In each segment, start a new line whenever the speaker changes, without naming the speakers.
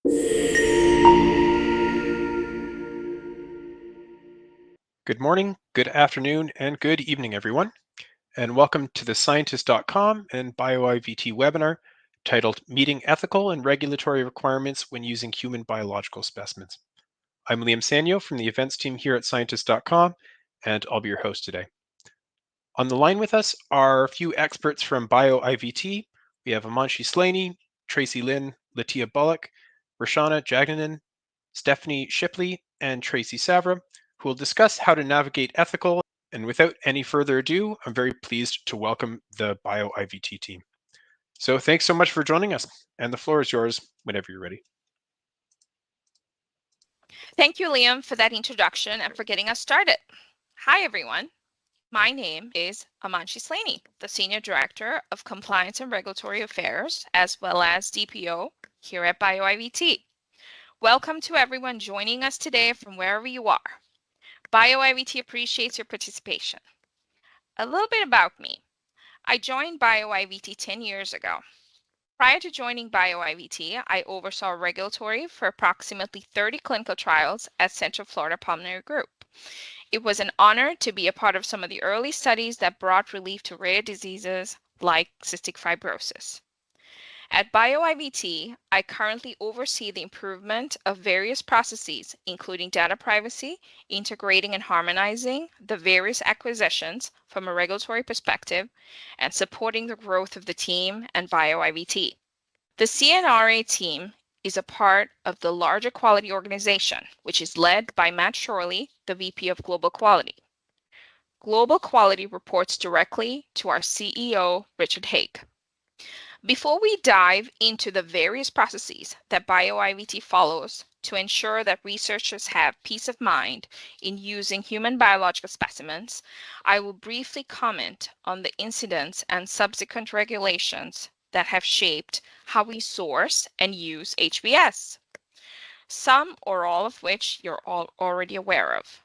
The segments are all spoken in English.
Good morning, good afternoon, and good evening, everyone, and welcome to the Scientist.com and BioIVT webinar titled Meeting Ethical and Regulatory Requirements when Using Human Biological Specimens. I'm Liam Sanyo from the events team here at Scientist.com, and I'll be your host today. On the line with us are a few experts from BioIVT. We have Amanshi Slaney, Tracy Lynn, Latia Bullock, Rashana Jagnanan, Stephanie Shipley, and Tracy Savra, who will discuss how to navigate ethical. And without any further ado, I'm very pleased to welcome the BioIVT team. So thanks so much for joining us, and the floor is yours whenever you're ready.
Thank you, Liam, for that introduction and for getting us started. Hi, everyone. My name is Amanshi Slaney, the Senior Director of Compliance and Regulatory Affairs, as well as DPO here at BioIVT. Welcome to everyone joining us today from wherever you are. BioIVT appreciates your participation. A little bit about me. I joined BioIVT 10 years ago. Prior to joining BioIVT, I oversaw regulatory for approximately 30 clinical trials at Central Florida Pulmonary Group. It was an honor to be a part of some of the early studies that brought relief to rare diseases like cystic fibrosis. At BioIVT, I currently oversee the improvement of various processes, including data privacy, integrating and harmonizing the various acquisitions from a regulatory perspective, and supporting the growth of the team and BioIVT. The C&RA team is a part of the larger quality organization, which is led by Matt Shorley, the VP of Global Quality. Global Quality reports directly to our CEO, Richard Haig. Before we dive into the various processes that BioIVT follows to ensure that researchers have peace of mind in using human biological specimens, I will briefly comment on the incidents and subsequent regulations that have shaped how we source and use HBS, some or all of which you're all already aware of.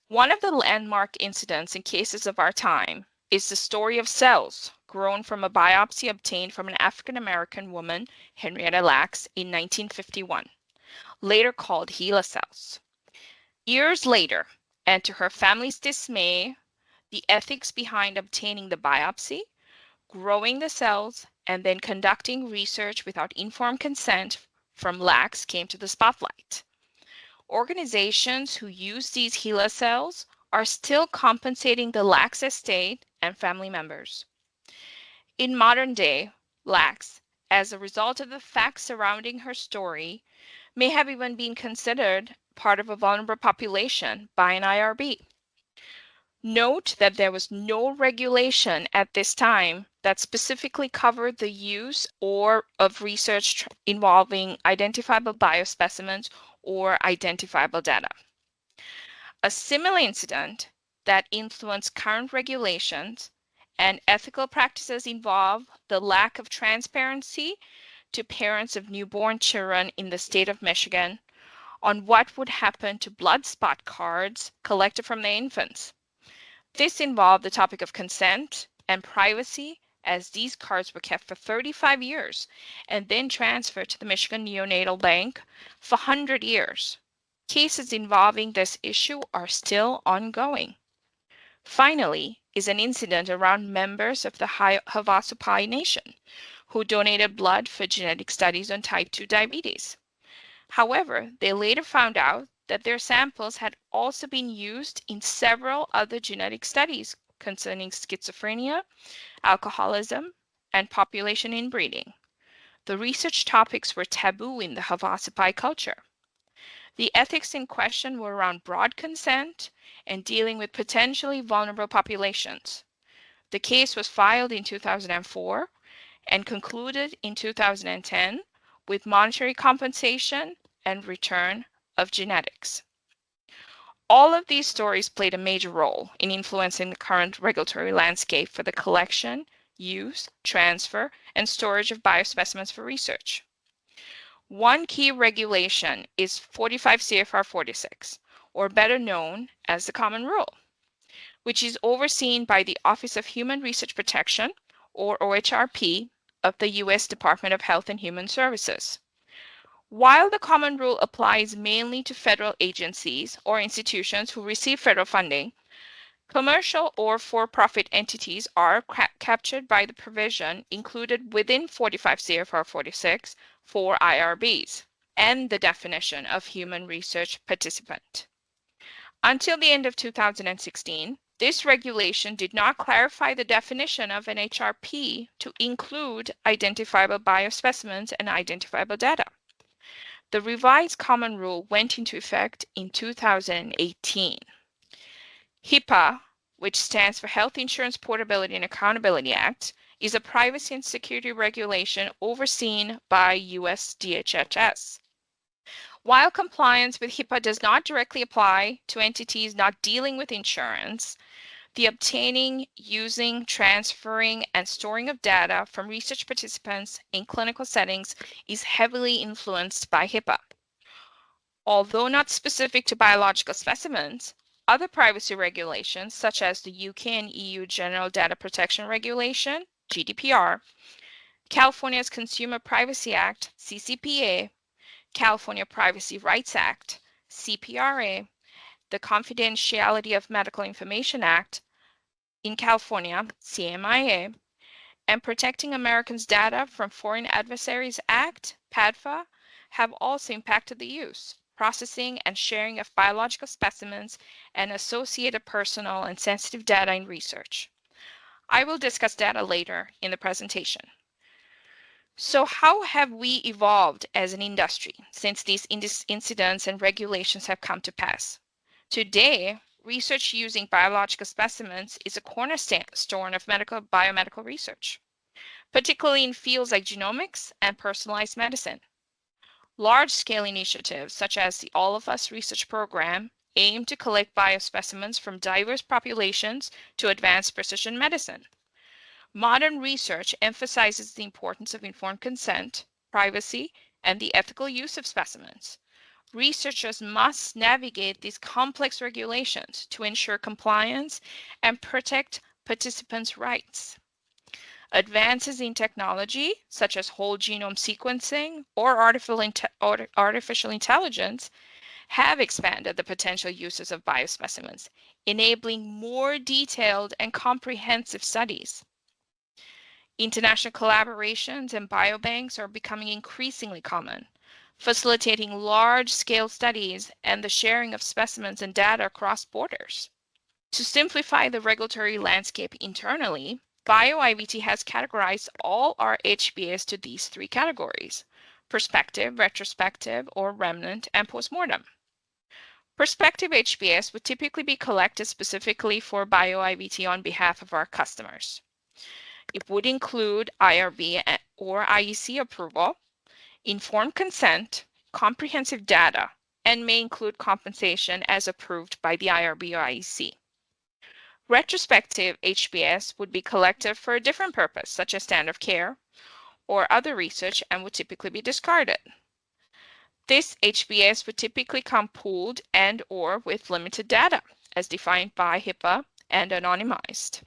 One of the landmark incidents and cases of our time is the story of cells grown from a biopsy obtained from an African-American woman, Henrietta Lacks, in 1951, later called HeLa cells. Years later, and to her family's dismay, the ethics behind obtaining the biopsy, growing the cells, and then conducting research without informed consent from Lacks came to the spotlight. Organizations who use these HeLa cells are still compensating the Lacks estate and family members. In modern day, Lacks, as a result of the facts surrounding her story, may have even been considered part of a vulnerable population by an IRB. Note that there was no regulation at this time that specifically covered the use or of research involving identifiable biospecimens or identifiable data. A similar incident that influenced current regulations and ethical practices involve the lack of transparency to parents of newborn children in the state of Michigan on what would happen to blood spot cards collected from their infants. This involved the topic of consent and privacy, as these cards were kept for 35 years and then transferred to the Michigan Neonatal Bank for 100 years. Cases involving this issue are still ongoing. Finally, is an incident around members of the Havasupai Nation who donated blood for genetic studies on type 2 diabetes. However, they later found out that their samples had also been used in several other genetic studies concerning schizophrenia, alcoholism, and population inbreeding. The research topics were taboo in the Havasupai culture. The ethics in question were around broad consent and dealing with potentially vulnerable populations. The case was filed in 2004 and concluded in 2010 with monetary compensation and return of genetics. All of these stories played a major role in influencing the current regulatory landscape for the collection, use, transfer, and storage of biospecimens for research. One key regulation is 45 CFR 46, or better known as the Common Rule, which is overseen by the Office of Human Research Protection, or OHRP, of the U.S. Department of Health and Human Services. While the common rule applies mainly to federal agencies or institutions who receive federal funding, commercial or for-profit entities are captured by the provision included within 45 CFR 46 for IRBs and the definition of human research participant. Until the end of 2016, this regulation did not clarify the definition of an HRP to include identifiable biospecimens and identifiable data. The revised common rule went into effect in 2018. HIPAA, which stands for Health Insurance Portability and Accountability Act, is a privacy and security regulation overseen by US DHHS. While compliance with HIPAA does not directly apply to entities not dealing with insurance, the obtaining, using, transferring, and storing of data from research participants in clinical settings is heavily influenced by HIPAA. Although not specific to biological specimens, other privacy regulations, such as the UK and EU General Data Protection Regulation, GDPR, California's Consumer Privacy Act, CCPA, California Privacy Rights Act, C&RA, the Confidentiality of Medical Information Act in California, CMIA, and Protecting Americans' Data from Foreign Adversaries Act, PADFA, have also impacted the use, processing, and sharing of biological specimens and associated personal and sensitive data in research. I will discuss data later in the presentation. So how have we evolved as an industry since these incidents and regulations have come to pass? Today, research using biological specimens is a cornerstone of biomedical research, particularly in fields like genomics and personalized medicine. Large-scale initiatives such as the All of Us research program aim to collect biospecimens from diverse populations to advance precision medicine. Modern research emphasizes the importance of informed consent, privacy, and the ethical use of specimens. Researchers must navigate these complex regulations to ensure compliance and protect participants' rights. Advances in technology, such as whole genome sequencing or artificial intelligence, have expanded the potential uses of biospecimens, enabling more detailed and comprehensive studies. International collaborations and biobanks are becoming increasingly common, facilitating large-scale studies and the sharing of specimens and data across borders. To simplify the regulatory landscape internally, BioIVT has categorized all our HBS to these three categories: prospective, retrospective, or remnant, and postmortem. Prospective HBS would typically be collected specifically for BioIVT on behalf of our customers. It would include IRB or IEC approval, informed consent, comprehensive data, and may include compensation as approved by the IRB or IEC. Retrospective HBS would be collected for a different purpose, such as standard of care or other research, and would typically be discarded. This HBS would typically come pooled and or with limited data, as defined by HIPAA and anonymized.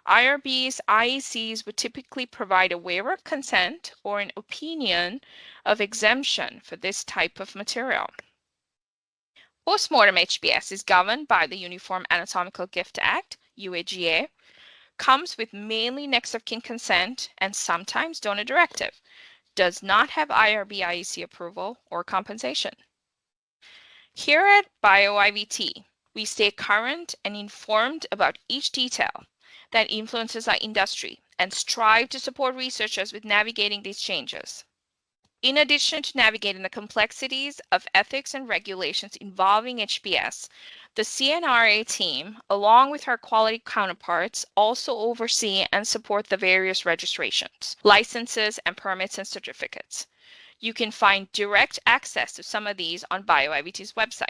IRBs, IECs would typically provide a waiver of consent or an opinion of exemption for this type of material. Postmortem HBS is governed by the Uniform Anatomical Gift Act, UAGA, comes with mainly next of kin consent and sometimes donor directive, does not have IRB IEC approval or compensation. Here at BioIVT, we stay current and informed about each detail that influences our industry and strive to support researchers with navigating these changes. In addition to navigating the complexities of ethics and regulations involving HBS, the C&RA team, along with our quality counterparts, also oversee and support the various registrations, licenses, and permits and certificates. You can find direct access to some of these on BioIVT's website.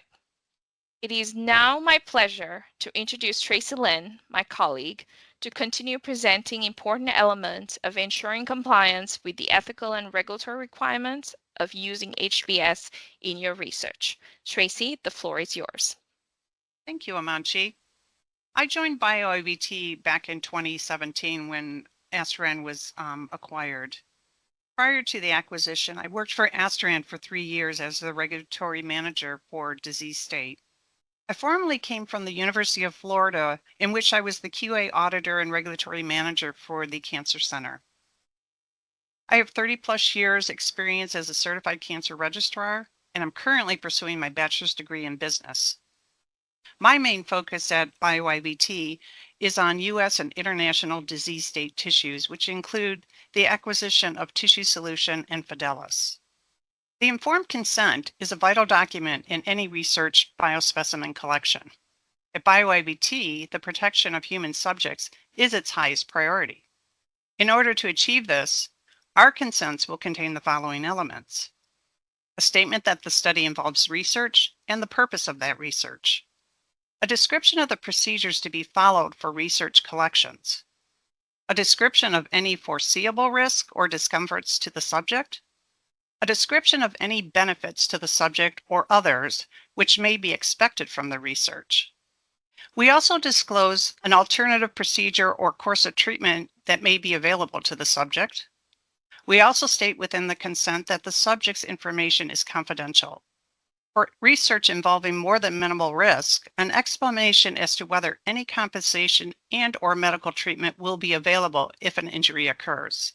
It is now my pleasure to introduce Tracy Lynn, my colleague, to continue presenting important elements of ensuring compliance with the ethical and regulatory requirements of using HBS in your research. Tracy, the floor is yours.
Thank you, Amanchi. I joined BioIVT back in 2017 when C&RA was acquired. Prior to the acquisition, I worked for Astrand for 3 years as the regulatory manager for disease state. I formerly came from the University of Florida, in which I was the QA auditor and regulatory manager for the Cancer Center. I have 30+ years experience as a certified cancer registrar, and I'm currently pursuing my bachelor's degree in business. My main focus at BioIVT is on U.S. and international disease state tissues, which include the acquisition of Tissue Solution and Fidelis. The informed consent is a vital document in any research biospecimen collection. At BioIVT, the protection of human subjects is its highest priority. In order to achieve this, our consents will contain the following elements: a statement that the study involves research and the purpose of that research, a description of the procedures to be followed for research collections, a description of any foreseeable risk or discomforts to the subject, a description of any benefits to the subject or others which may be expected from the research. We also disclose an alternative procedure or course of treatment that may be available to the subject. We also state within the consent that the subject's information is confidential. For research involving more than minimal risk, an explanation as to whether any compensation and/or medical treatment will be available if an injury occurs.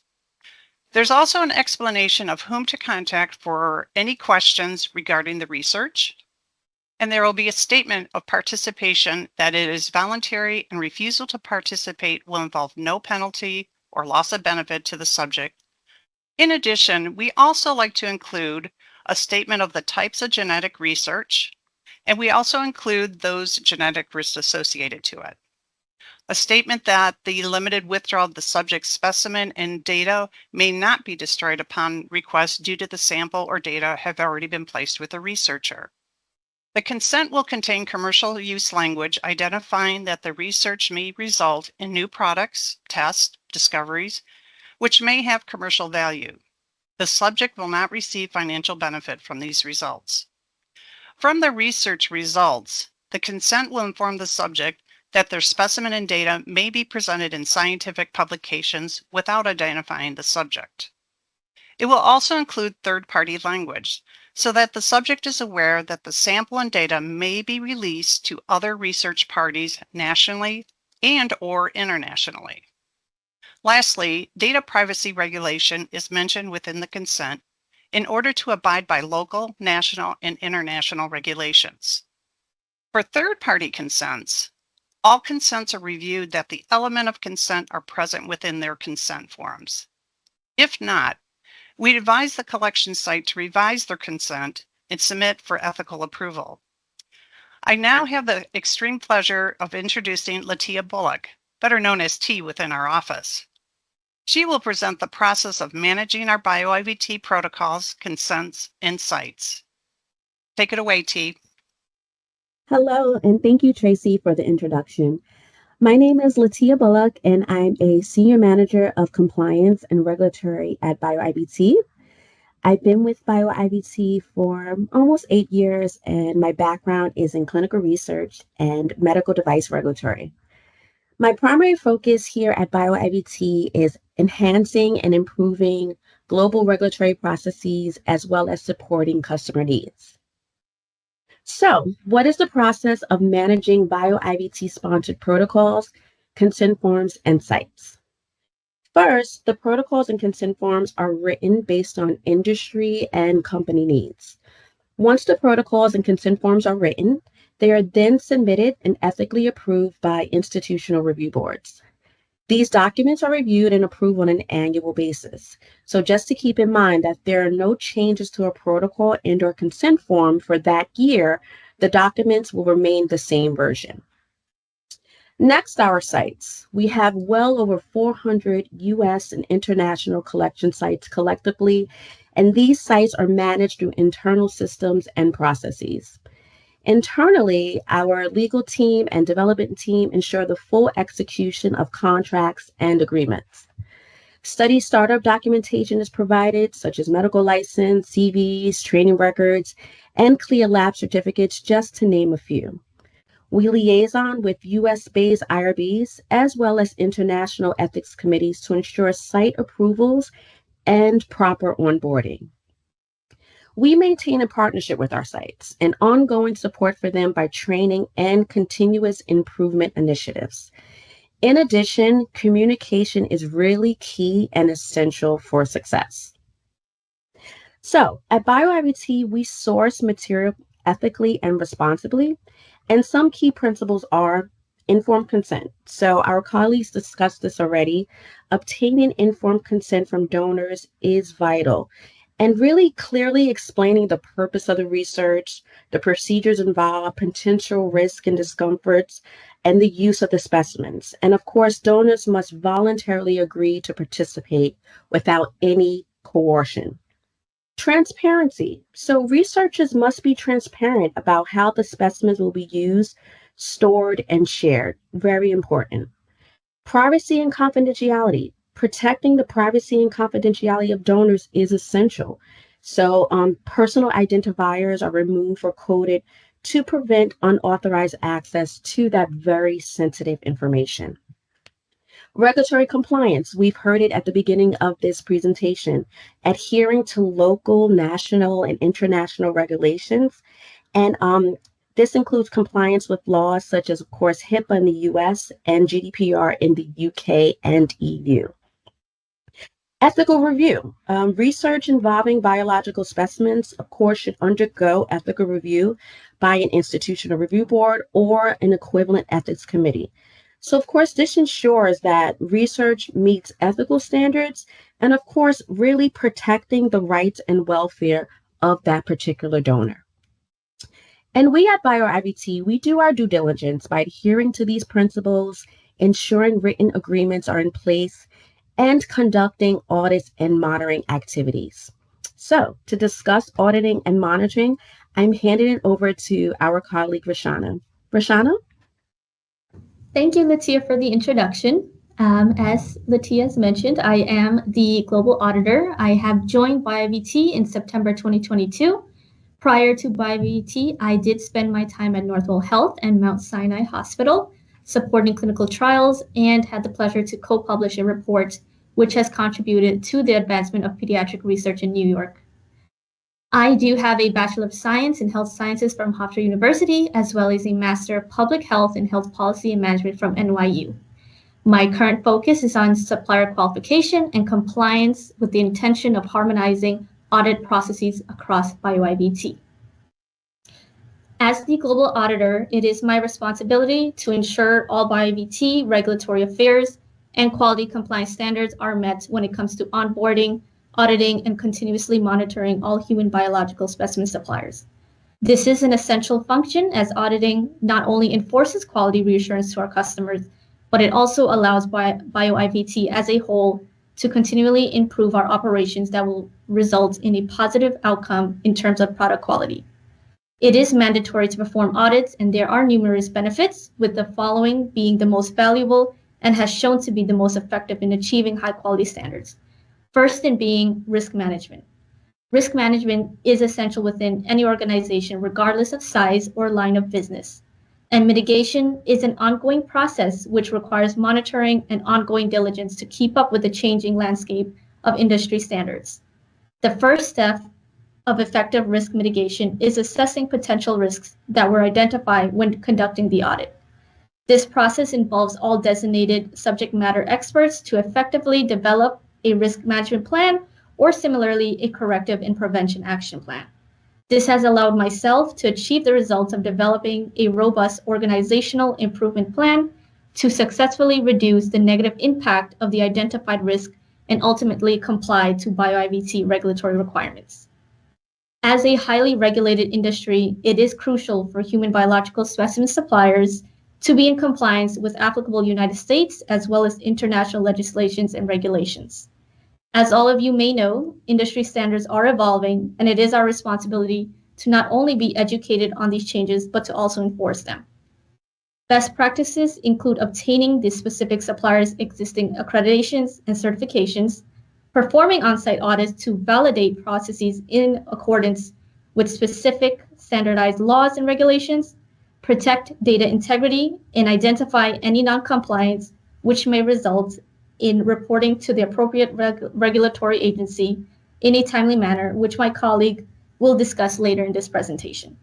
There's also an explanation of whom to contact for any questions regarding the research, and there will be a statement of participation that it is voluntary and refusal to participate will involve no penalty or loss of benefit to the subject. In addition, we also like to include a statement of the types of genetic research, and we also include those genetic risks associated to it. A statement that the limited withdrawal of the subject's specimen and data may not be destroyed upon request due to the sample or data have already been placed with the researcher. The consent will contain commercial use language identifying that the research may result in new products, tests, discoveries, which may have commercial value. The subject will not receive financial benefit from these results. From the research results, the consent will inform the subject that their specimen and data may be presented in scientific publications without identifying the subject. It will also include third-party language, so that the subject is aware that the sample and data may be released to other research parties nationally and/or internationally. Lastly, data privacy regulation is mentioned within the consent in order to abide by local, national, and international regulations. For third-party consents, all consents are reviewed that the element of consent are present within their consent forms. If not, we advise the collection site to revise their consent and submit for ethical approval. I now have the extreme pleasure of introducing Latia Bullock, better known as T within our office. She will present the process of managing our BioIVT protocols, consents, and sites. Take it away, T.
Hello, and thank you, Tracy, for the introduction. My name is Latia Bullock, and I'm a Senior Manager of Compliance and Regulatory at BioIVT. I've been with BioIVT for almost 8 years, and my background is in clinical research and medical device regulatory. My primary focus here at BioIVT is enhancing and improving global regulatory processes as well as supporting customer needs. So, what is the process of managing BioIVT-sponsored protocols, consent forms, and sites? First, the protocols and consent forms are written based on industry and company needs. Once the protocols and consent forms are written, they are then submitted and ethically approved by institutional review boards. These documents are reviewed and approved on an annual basis. So just to keep in mind that there are no changes to a protocol and/or consent form for that year, the documents will remain the same version. Next, our sites. We have well over 400 U.S. and international collection sites collectively, and these sites are managed through internal systems and processes. Internally, our legal team and development team ensure the full execution of contracts and agreements. Study startup documentation is provided, such as medical license, CVs, training records, and CLIA lab certificates, just to name a few. We liaison with US-based IRBs as well as international ethics committees to ensure site approvals and proper onboarding. We maintain a partnership with our sites and ongoing support for them by training and continuous improvement initiatives. In addition, communication is really key and essential for success. So at BioIVT, we source material ethically and responsibly, and some key principles are informed consent. So our colleagues discussed this already. Obtaining informed consent from donors is vital. And really clearly explaining the purpose of the research, the procedures involved, potential risk and discomforts, and the use of the specimens. And of course, donors must voluntarily agree to participate without any coercion. Transparency. So researchers must be transparent about how the specimens will be used, stored, and shared. Very important. Privacy and confidentiality. Protecting the privacy and confidentiality of donors is essential. So personal identifiers are removed or coded to prevent unauthorized access to that very sensitive information. Regulatory compliance, we've heard it at the beginning of this presentation, adhering to local, national, and international regulations. And this includes compliance with laws such as, of course, HIPAA in the US and GDPR in the UK and EU. Ethical review. Research involving biological specimens, of course, should undergo ethical review by an institutional review board or an equivalent ethics committee. So, of course, this ensures that research meets ethical standards and, of course, really protecting the rights and welfare of that particular donor. And we at BioIVT, we do our due diligence by adhering to these principles, ensuring written agreements are in place, and conducting audits and monitoring activities. So, to discuss auditing and monitoring, I'm handing it over to our colleague, Rashana. Rashana?
Thank you, Latia, for the introduction. As Latia has mentioned, I am the global auditor. I have joined BioIVT in September 2022. Prior to BioIVT, I did spend my time at Northwell Health and Mount Sinai Hospital, supporting clinical trials, and had the pleasure to co-publish a report which has contributed to the advancement of pediatric research in New York. I do have a Bachelor of Science in Health Sciences from Hofstra University, as well as a Master of Public Health and Health Policy and Management from NYU. My current focus is on supplier qualification and compliance with the intention of harmonizing audit processes across BioIVT. As the global auditor, it is my responsibility to ensure all BioIVT regulatory affairs and quality compliance standards are met when it comes to onboarding, auditing, and continuously monitoring all human biological specimen suppliers. This is an essential function as auditing not only enforces quality reassurance to our customers, but it also allows BioIVT as a whole to continually improve our operations that will result in a positive outcome in terms of product quality. It is mandatory to perform audits, and there are numerous benefits, with the following being the most valuable and has shown to be the most effective in achieving high quality standards. First in being risk management. Risk management is essential within any organization, regardless of size or line of business. And mitigation is an ongoing process which requires monitoring and ongoing diligence to keep up with the changing landscape of industry standards. The first step of effective risk mitigation is assessing potential risks that were identified when conducting the audit. This process involves all designated subject matter experts to effectively develop a risk management plan or similarly a corrective and prevention action plan. This has allowed myself to achieve the results of developing a robust organizational improvement plan to successfully reduce the negative impact of the identified risk and ultimately comply to BioIVT regulatory requirements. As a highly regulated industry, it is crucial for human biological specimen suppliers to be in compliance with applicable United States as well as international legislations and regulations. As all of you may know, industry standards are evolving, and it is our responsibility to not only be educated on these changes, but to also enforce them. Best practices include obtaining the specific supplier's existing accreditations and certifications, performing on-site audits to validate processes in accordance with specific standardized laws and regulations, protect data integrity, and identify any non-compliance which may result in reporting to the appropriate regulatory agency in a timely manner, which my colleague will discuss later in this presentation.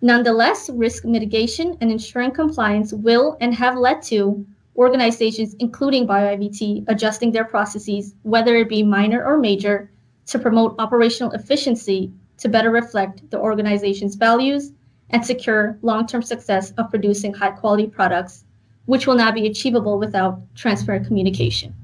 Nonetheless, risk mitigation and ensuring compliance will and have led to organizations, including BioIVT, adjusting their processes, whether it be minor or major, to promote operational efficiency to better reflect the organization's values and secure long-term success of producing high-quality products, which will not be achievable without transparent communication.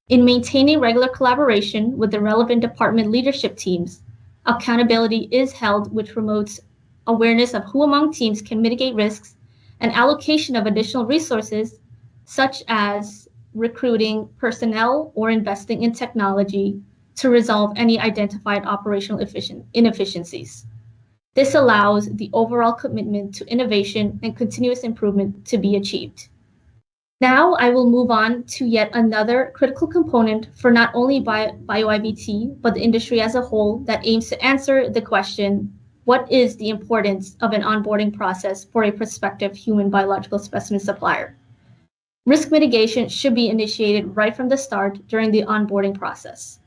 In maintaining regular collaboration with the relevant department leadership teams, accountability is held, which promotes awareness of who among teams can mitigate risks and allocation of additional resources, such as recruiting personnel or investing in technology to resolve any identified operational inefficiencies. This allows the overall commitment to innovation and continuous improvement to be achieved. Now I will move on to yet another critical component for not only BioIVT, but the industry as a whole that aims to answer the question, what is the importance of an onboarding process for a prospective human biological specimen supplier? Risk mitigation should be initiated right from the start during the onboarding process.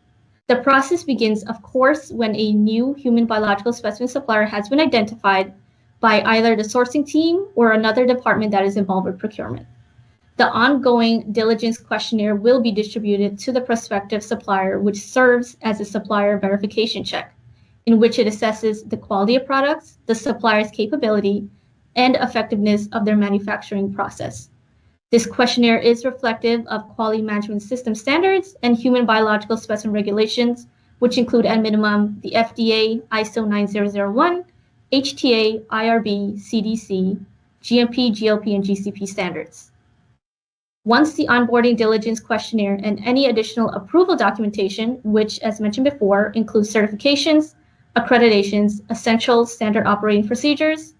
The process begins, of course, when a new human biological specimen supplier has been identified by either the sourcing team or another department that is involved with procurement. The ongoing diligence questionnaire will be distributed to the prospective supplier, which serves as a supplier verification check, in which it assesses the quality of products, the supplier's capability, and effectiveness of their manufacturing process. This questionnaire is reflective of quality management system standards and human biological specimen regulations, which include at minimum the FDA, ISO 9001, HTA, IRB, CDC, GMP, GLP, and GCP standards. Once the onboarding diligence questionnaire and any additional approval documentation, which, as mentioned before, includes certifications, accreditations, essential standard operating procedures,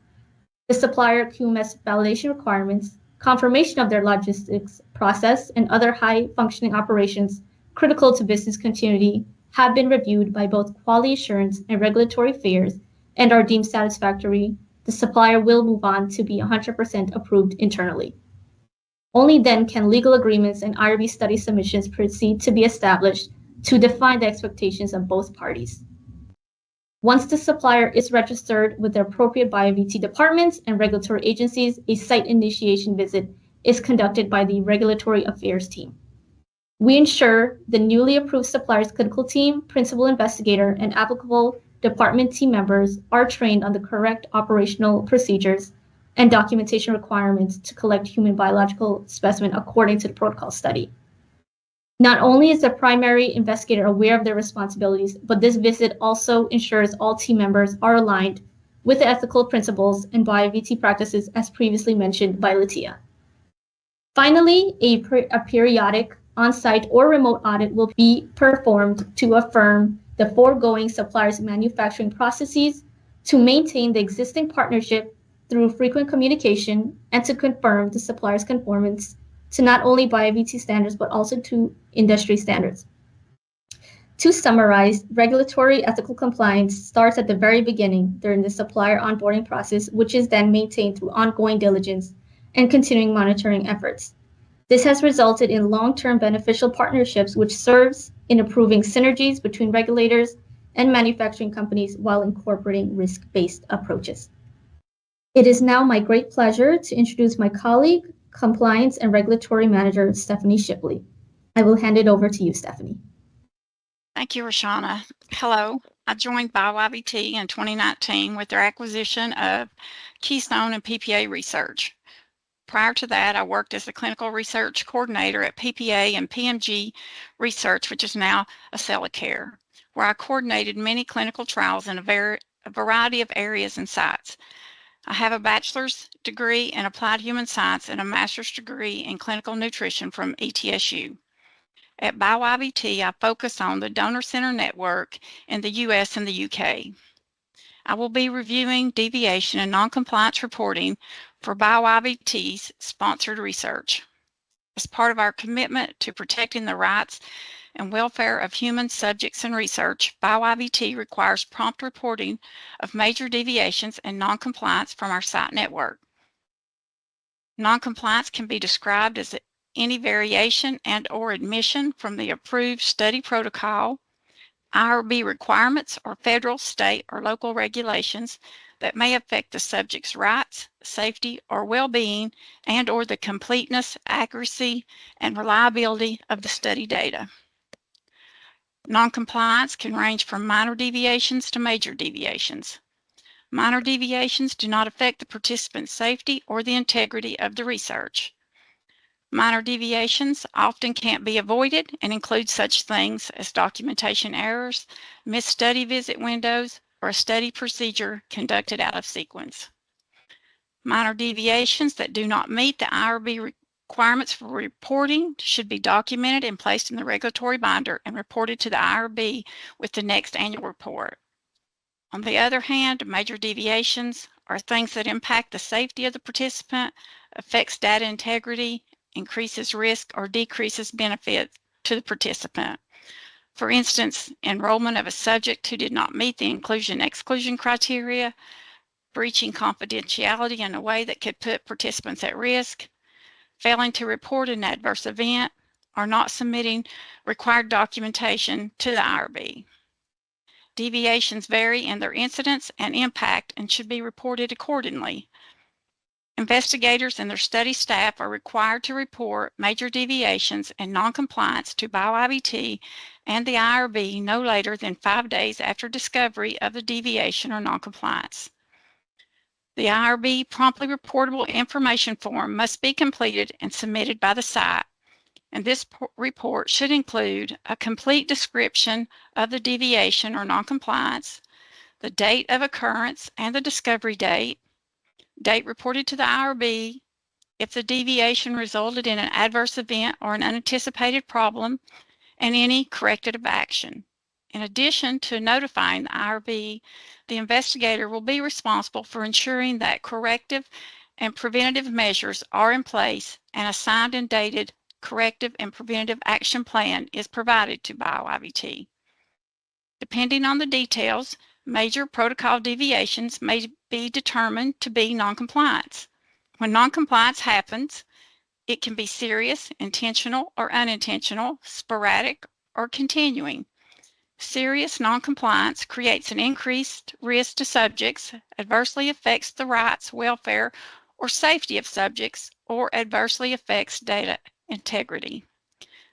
the supplier QMS validation requirements, confirmation of their logistics process, and other high-functioning operations critical to business continuity have been reviewed by both quality assurance and regulatory affairs and are deemed satisfactory, the supplier will move on to be 100% approved internally. Only then can legal agreements and IRB study submissions proceed to be established to define the expectations of both parties. Once the supplier is registered with the appropriate BioIVT departments and regulatory agencies, a site initiation visit is conducted by the regulatory affairs team. We ensure the newly approved supplier's clinical team, principal investigator, and applicable department team members are trained on the correct operational procedures and documentation requirements to collect human biological specimen according to the protocol study. Not only is the primary investigator aware of their responsibilities, but this visit also ensures all team members are aligned with the ethical principles and BioIVT practices as previously mentioned by Latia. Finally, a periodic on-site or remote audit will be performed to affirm the foregoing supplier's manufacturing processes, to maintain the existing partnership through frequent communication, and to confirm the supplier's conformance to not only BioIVT standards, but also to industry standards. To summarize, regulatory ethical compliance starts at the very beginning during the supplier onboarding process, which is then maintained through ongoing diligence and continuing monitoring efforts. This has resulted in long-term beneficial partnerships, which serves in improving synergies between regulators and manufacturing companies while incorporating risk-based approaches. It is now my great pleasure to introduce my colleague, Compliance and Regulatory Manager, Stephanie Shipley. I will hand it over to you, Stephanie.
Thank you, Rashana. Hello, I joined BioIVT in 2019 with their acquisition of Keystone and PPA Research. Prior to that, I worked as the clinical research coordinator at PPA and PMG Research, which is now Accelicare, where I coordinated many clinical trials in a variety of areas and sites. I have a bachelor's degree in applied human science and a master's degree in clinical nutrition from ETSU. At BioIVT, I focus on the donor center network in the US and the UK. I will be reviewing deviation and noncompliance reporting for BioIVT's sponsored research. As part of our commitment to protecting the rights and welfare of human subjects and research, BioIVT requires prompt reporting of major deviations and noncompliance from our site network. Noncompliance can be described as any variation and/or admission from the approved study protocol, IRB requirements, or federal, state, or local regulations that may affect the subject's rights, safety, or well-being, and/or the completeness, accuracy, and reliability of the study data. Noncompliance can range from minor deviations to major deviations. Minor deviations do not affect the participant's safety or the integrity of the research. Minor deviations often can't be avoided and include such things as documentation errors, missed study visit windows, or a study procedure conducted out of sequence. Minor deviations that do not meet the IRB requirements for reporting should be documented and placed in the regulatory binder and reported to the IRB with the next annual report. On the other hand, major deviations are things that impact the safety of the participant, affects data integrity, increases risk, or decreases benefit to the participant. For instance, enrollment of a subject who did not meet the inclusion-exclusion criteria, breaching confidentiality in a way that could put participants at risk, failing to report an adverse event, or not submitting required documentation to the IRB. Deviations vary in their incidence and impact and should be reported accordingly. Investigators and their study staff are required to report major deviations and noncompliance to BioIVT and the IRB no later than 5 days after discovery of the deviation or noncompliance. The IRB promptly reportable information form must be completed and submitted by the site, and this report should include a complete description of the deviation or noncompliance, the date of occurrence and the discovery date reported to the IRB, if the deviation resulted in an adverse event or an unanticipated problem, and any corrective action. In addition to notifying the IRB, the investigator will be responsible for ensuring that corrective and preventative measures are in place and a signed and dated corrective and preventative action plan is provided to BioIVT. Depending on the details, major protocol deviations may be determined to be noncompliance. When noncompliance happens, it can be serious, intentional or unintentional, sporadic, or continuing. Serious noncompliance creates an increased risk to subjects, adversely affects the rights, welfare, or safety of subjects, or adversely affects data integrity.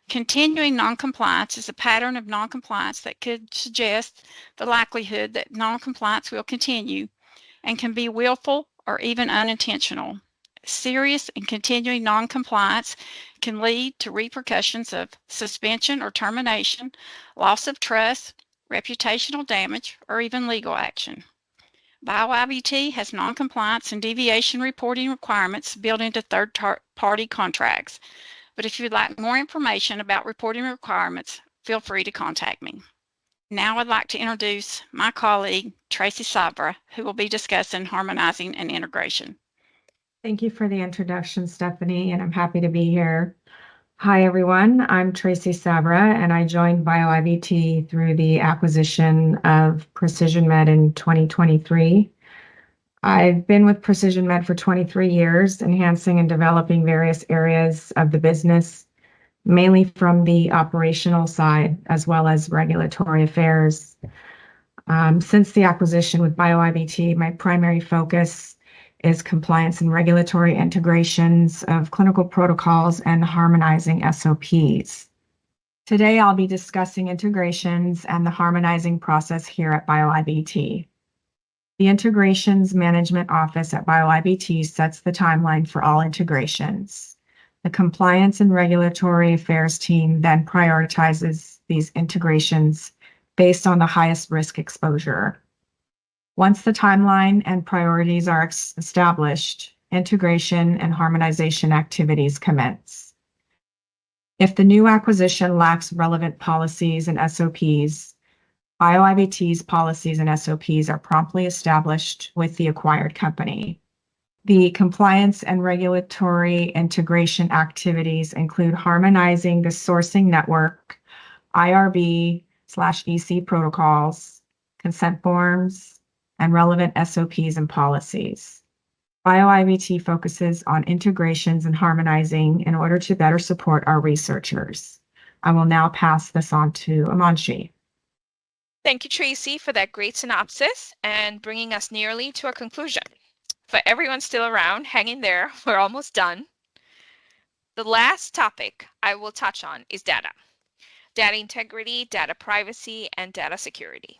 Continuing noncompliance is a pattern of noncompliance that could suggest the likelihood that noncompliance will continue and can be willful or even unintentional. Serious and continuing noncompliance can lead to repercussions of suspension or termination, loss of trust, reputational damage, or even legal action. BioIVT has noncompliance and deviation reporting requirements built into third-party contracts. But if you'd like more information about reporting requirements, feel free to contact me. Now I'd like to introduce my colleague, Tracy Sabra, who will be discussing harmonizing and integration.
Thank you for the introduction, Stephanie, and I'm happy to be here. Hi, everyone. I'm Tracy Sabra, and I joined BioIVT through the acquisition of Precision Med in 2023. I've been with Precision Med for 23 years, enhancing and developing various areas of the business, mainly from the operational side as well as regulatory affairs. Since the acquisition with BioIVT, my primary focus is compliance and regulatory integrations of clinical protocols and harmonizing SOPs. Today, I'll be discussing integrations and the harmonizing process here at BioIVT. The Integrations Management Office at BioIVT sets the timeline for all integrations. The Compliance and Regulatory Affairs team then prioritizes these integrations based on the highest risk exposure. Once the timeline and priorities are established, integration and harmonization activities commence. If the new acquisition lacks relevant policies and SOPs, BioIVT's policies and SOPs are promptly established with the acquired company. The compliance and regulatory integration activities include harmonizing the sourcing network, IRB/EC protocols, consent forms, and relevant SOPs and policies. BioIVT focuses on integrations and harmonizing in order to better support our researchers. I will now pass this on to Amanshi.
Thank you, Tracy, for that great synopsis and bringing us nearly to a conclusion. For everyone still around, hang in there. We're almost done. The last topic I will touch on is data. Data integrity, data privacy, and data security.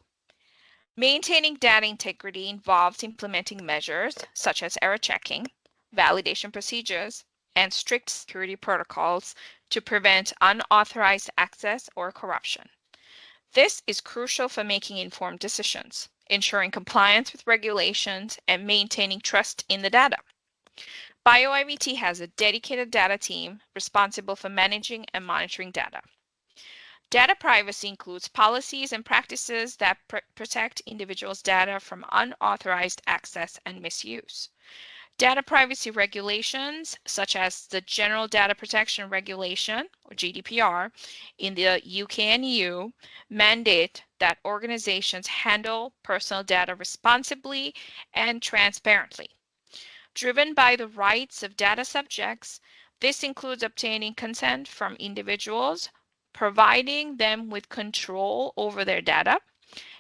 Maintaining data integrity involves implementing measures such as error checking, validation procedures, and strict security protocols to prevent unauthorized access or corruption. This is crucial for making informed decisions, ensuring compliance with regulations, and maintaining trust in the data. BioIVT has a dedicated data team responsible for managing and monitoring data. Data privacy includes policies and practices that protect individuals' data from unauthorized access and misuse. Data privacy regulations, such as the General Data Protection Regulation, or GDPR, in the UK and EU, mandate that organizations handle personal data responsibly and transparently. Driven by the rights of data subjects, this includes obtaining consent from individuals, providing them with control over their data,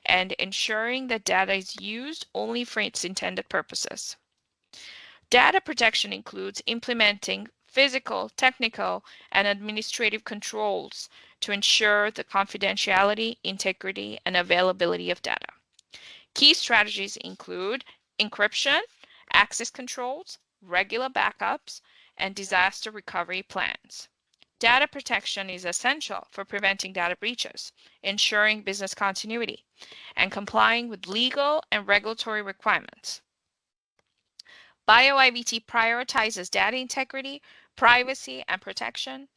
and ensuring that data is used only for its intended purposes. Data protection includes implementing physical, technical, and administrative controls to ensure the confidentiality, integrity, and availability of data. Key strategies include encryption, access controls, regular backups, and disaster recovery plans. Data protection is essential for preventing data breaches, ensuring business continuity, and complying with legal and regulatory requirements. BioIVT prioritizes data integrity, privacy, and protection,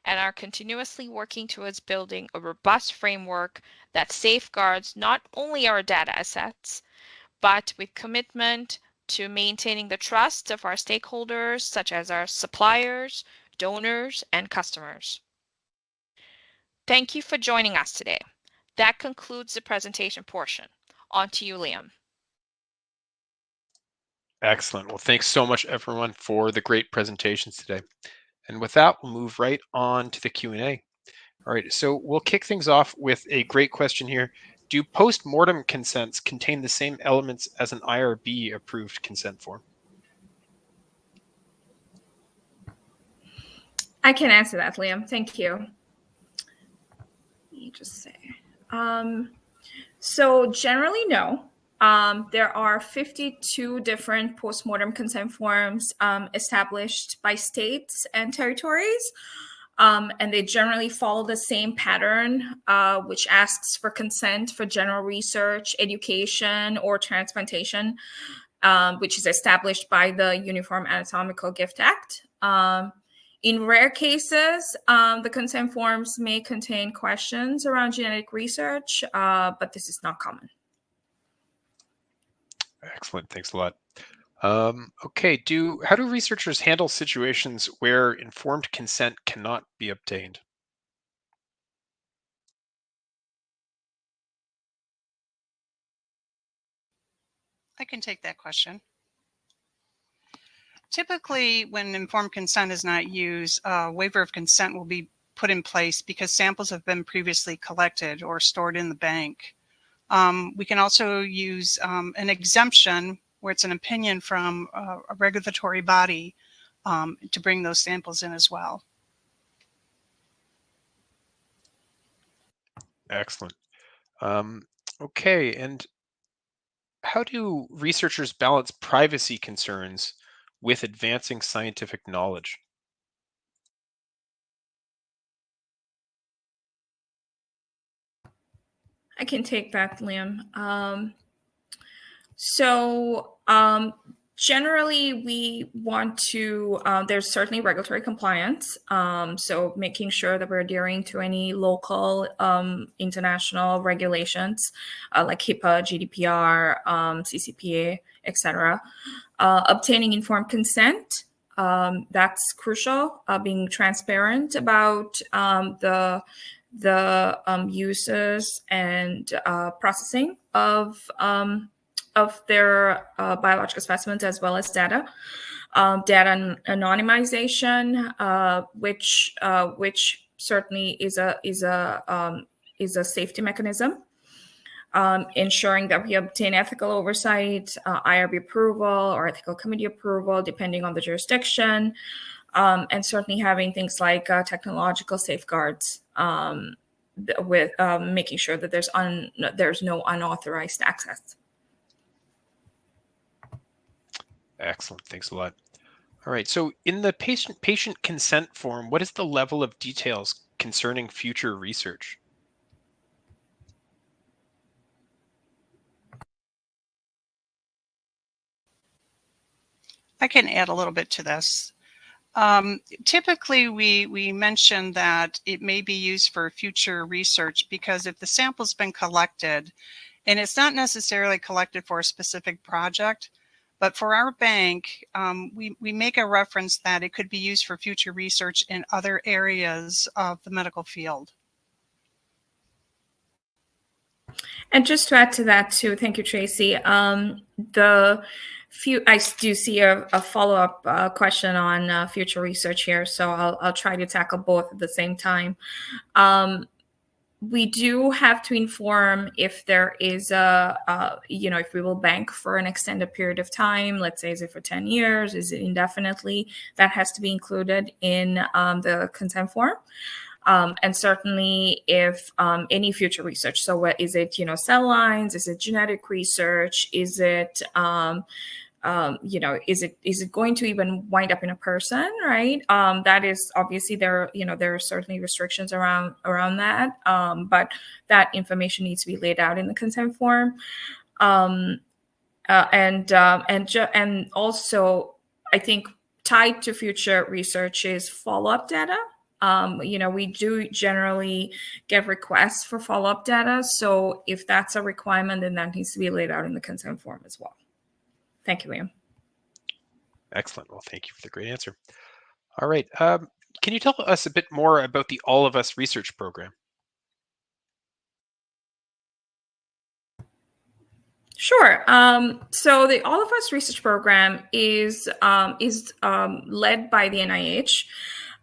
and are continuously working towards building a robust framework that safeguards not only our data assets, but with commitment to maintaining the trust of our stakeholders, such as our suppliers, donors, and customers. Thank you for joining us today. That concludes the presentation portion. On to you, Liam.
Excellent. Well, thanks so much, everyone, for the great presentations today. And with that, we'll move right on to the Q&A. All right, so we'll kick things off with a great question here. Do post-mortem consents contain the same elements as an IRB-approved consent form?
I can answer that, Liam. Thank you. Let me just say. So generally, no. There are 52 different postmortem consent forms established by states and territories, and they generally follow the same pattern, which asks for consent for general research, education, or transplantation, which is established by the Uniform Anatomical Gift Act. In rare cases, the consent forms may contain questions around genetic research, but this is not common.
Excellent. Thanks a lot. Okay, how do researchers handle situations where informed consent cannot be obtained?
I can take that question. Typically, when informed consent is not used, a waiver of consent will be put in place because samples have been previously collected or stored in the bank. We can also use an exemption where it's an opinion from a regulatory body to bring those samples in as well.
Excellent. Okay, and how do researchers balance privacy concerns with advancing scientific knowledge?
I can take that, Liam. Generally, we want to, there's certainly regulatory compliance. So making sure that we're adhering to any local, international regulations like HIPAA, GDPR, CCPA, etc. Obtaining informed consent, that's crucial. Being transparent about the uses and processing of of their biological specimens as well as data. Data anonymization, which certainly is a safety mechanism. Ensuring that we obtain ethical oversight, IRB approval or ethical committee approval, depending on the jurisdiction, and certainly having things like technological safeguards with making sure that there's no unauthorized access.
Excellent. Thanks a lot. All right. So in the patient consent form, what is the level of details concerning future research?
I can add a little bit to this. Typically, we mention that it may be used for future research because if the sample's been collected, and it's not necessarily collected for a specific project, but for our bank, we make a reference that it could be used for future research in other areas of the medical field.
And just to add to that too, thank you, Tracy. I do see a follow-up question on future research here, so I'll try to tackle both at the same time. We do have to inform if there is if we will bank for an extended period of time, let's say, is it for 10 years, is it indefinitely? That has to be included in the consent form. And certainly if any future research, so what is it, cell lines, is it genetic research, is it, is it going to even wind up in a person, right? That is obviously there are certainly restrictions around that, but that information needs to be laid out in the consent form. And also I think tied to future research is follow-up data. We do generally get requests for follow-up data. So if that's a requirement, then that needs to be laid out in the consent form as well. Thank you, Liam.
Excellent. Well, thank you for the great answer. All right. Can you tell us a bit more about the All of Us research program?
Sure. So the All of Us research program is led by the NIH.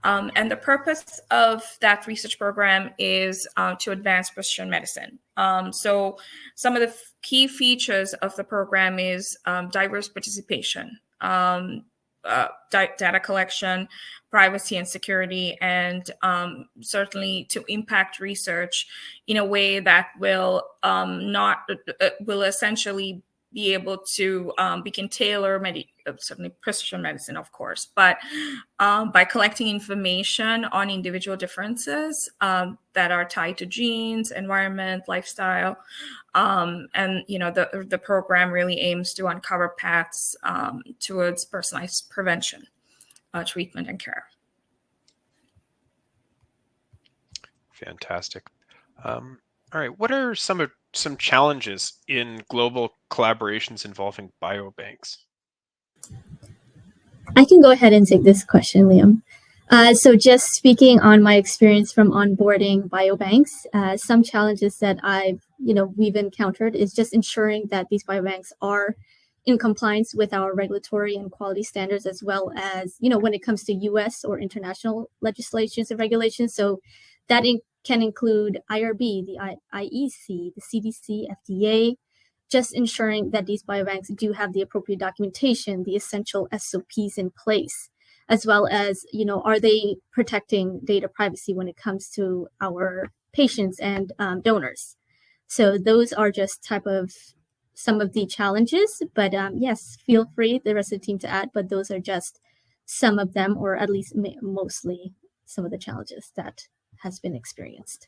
And the purpose of that research program is to advance precision medicine. So some of the key features of the program is diverse participation, data collection, privacy and security, and certainly to impact research in a way that will essentially be able to we can tailor certainly precision medicine, of course, but by collecting information on individual differences that are tied to genes, environment, lifestyle, and the program really aims to uncover paths towards personalized prevention, treatment, and care.
Fantastic. All right. What are some challenges in global collaborations involving biobanks?
I can go ahead and take this question, Liam. So just speaking on my experience from onboarding biobanks, some challenges that we've encountered is just ensuring that these biobanks are in compliance with our regulatory and quality standards, as well as, when it comes to US or international legislations and regulations. So that can include IRB, the IEC, the CDC, FDA, just ensuring that these biobanks do have the appropriate documentation, the essential SOPs in place, as well as, are they protecting data privacy when it comes to our patients and donors? So those are just some of the challenges, but yes, feel free, the rest of the team, to add, but those are just some of them, or at least mostly some of the challenges that has been experienced.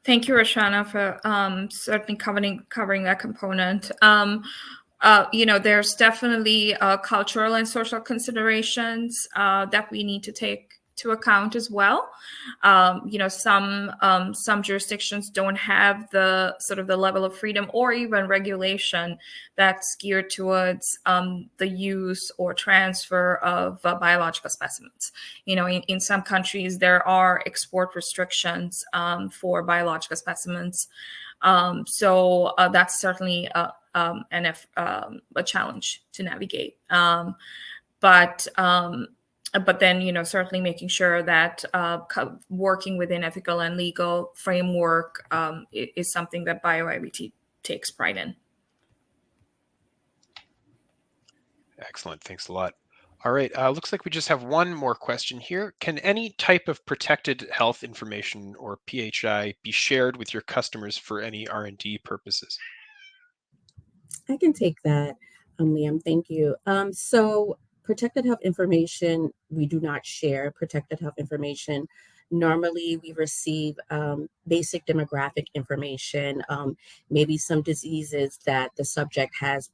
Thank you, Roshana, for certainly covering that component. There's definitely cultural and social considerations that we need to take to account as well. Some jurisdictions don't have the sort of the level of freedom or even regulation that's geared towards the use or transfer of biological specimens. In some countries there are export restrictions for biological specimens. So that's certainly a challenge to navigate. But then, certainly making sure that working within ethical and legal framework is something that BioIVT takes pride in.
Excellent. Thanks a lot. All right. Looks like we just have one more question here. Can any type of protected health information or PHI be shared with your customers for any R&D purposes?
I can take that, Liam. Thank you. So protected health information, we do not share protected health information. Normally, we receive basic demographic information, maybe some diseases that the subject has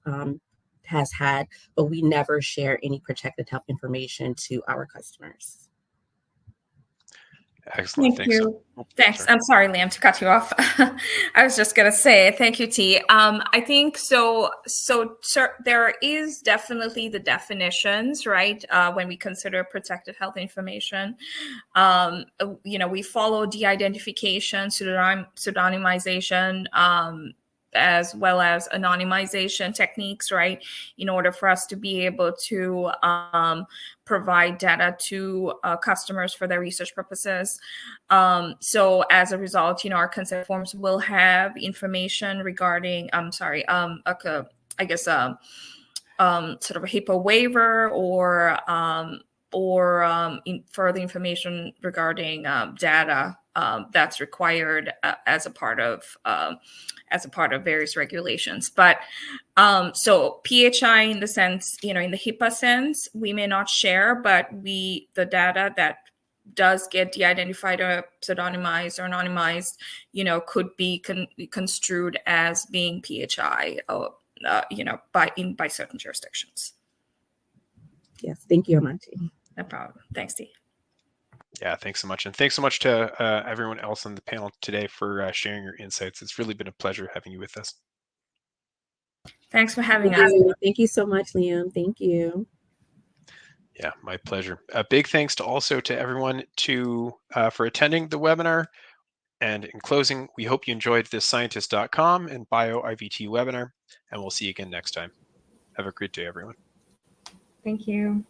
had, but we never share any protected health information to our customers.
Excellent.
Thank you. Thanks. I'm sorry, Liam, to cut you off. I was just going to say, thank you, T. I think so. There is definitely the definitions, right? When we consider protected health information, we follow de-identification, pseudonymization, as well as anonymization techniques, right? In order for us to be able to provide data to customers for their research purposes. So as a result, our consent forms will have information regarding, sort of a HIPAA waiver or further information regarding data that's required as a part of various regulations. But so PHI in the sense, in the HIPAA sense, we may not share, but the data that does get de-identified or pseudonymized or anonymized, could be construed as being PHI, by certain jurisdictions.
Yes, thank you, Amanti.
No problem. Thanks, Dee.
Yeah, thanks so much. And thanks so much to everyone else on the panel today for sharing your insights. It's really been a pleasure having you with us.
Thanks for having us.
Thank you so much, Liam. Thank you.
Yeah, my pleasure. A big thanks to everyone for attending the webinar. And in closing, we hope you enjoyed this scientist.com and BioIVT webinar, and we'll see you again next time. Have a great day, everyone.
Thank you.